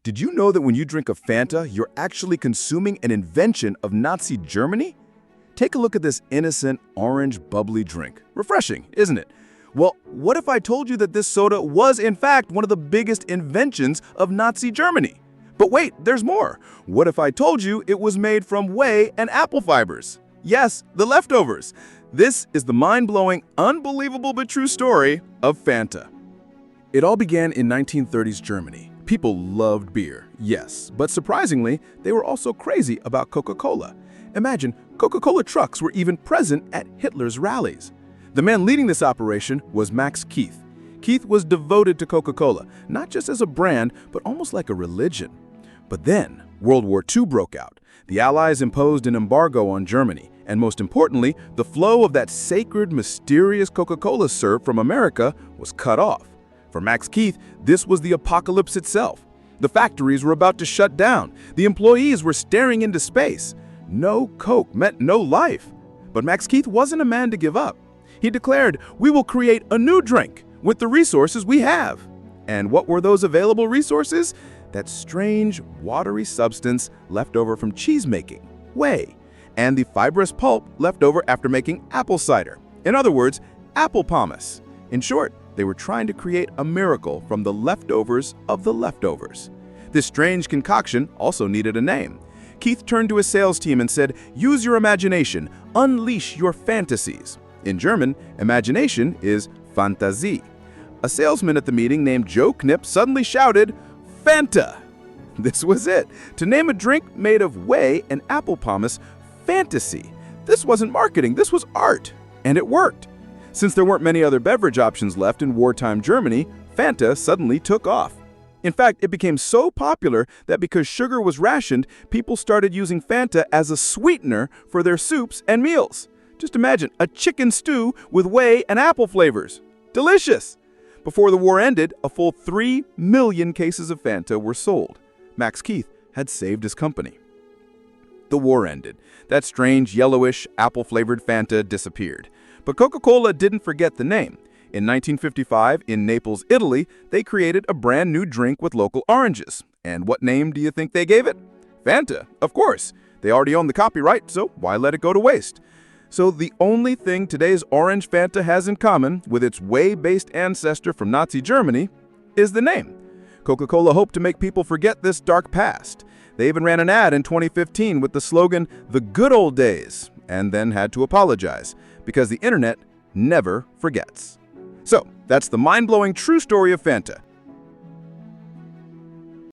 Did you know that when you drink a Fanta, you're actually consuming an invention of Nazi Germany? Take a look at this innocent, orange, bubbly drink. Refreshing, isn't it? Well, what if I told you that this soda was, in fact, one of the biggest inventions of Nazi Germany? But wait, there's more. What if I told you it was made from whey and apple fibers? Yes, the leftovers. This is the mind-blowing, unbelievable but true story of Fanta. It all began in 1930s Germany. People loved beer, yes, but surprisingly, they were also crazy about Coca-Cola. Imagine, Coca-Cola trucks were even present at Hitler's rallies. The man leading this operation was Max Keith. Keith was devoted to Coca-Cola, not just as a brand, but almost like a religion. But then, World War II broke out. The Allies imposed an embargo on Germany, and most importantly, the flow of that sacred, mysterious Coca-Cola syrup from America was cut off. For Max Keith, this was the apocalypse itself. The factories were about to shut down. The employees were staring into space. No Coke meant no life. But Max Keith wasn't a man to give up. He declared, "We will create a new drink with the resources we have." And what were those available resources? That strange, watery substance left over from cheese making, whey, and the fibrous pulp left over after making apple cider. In other words, apple pomace. In short, they were trying to create a miracle from the leftovers of the leftovers. This strange concoction also needed a name. Keith turned to his sales team and said, "Use your imagination, unleash your fantasies." In German, imagination is Fantasie. A salesman at the meeting named Joe Knipp suddenly shouted, "Fanta!" This was it. To name a drink made of whey and apple pomace, fantasy. This wasn't marketing, this was art. And it worked. Since there weren't many other beverage options left in wartime Germany, Fanta suddenly took off. In fact, it became so popular that because sugar was rationed, people started using Fanta as a sweetener for their soups and meals. Just imagine a chicken stew with whey and apple flavors. Delicious! Before the war ended, a full 3 million cases of Fanta were sold. Max Keith had saved his company. The war ended. That strange, yellowish, apple-flavored Fanta disappeared. But Coca-Cola didn't forget the name. In 1955, in Naples, Italy, they created a brand new drink with local oranges. And what name do you think they gave it? Fanta, of course. They already own the copyright, so why let it go to waste? So the only thing today's orange Fanta has in common with its whey-based ancestor from Nazi Germany is the name. Coca-Cola hoped to make people forget this dark past. They even ran an ad in 2015 with the slogan, "The Good Old Days," and then had to apologize, because the internet never forgets. So, that's the mind-blowing true story of Fanta.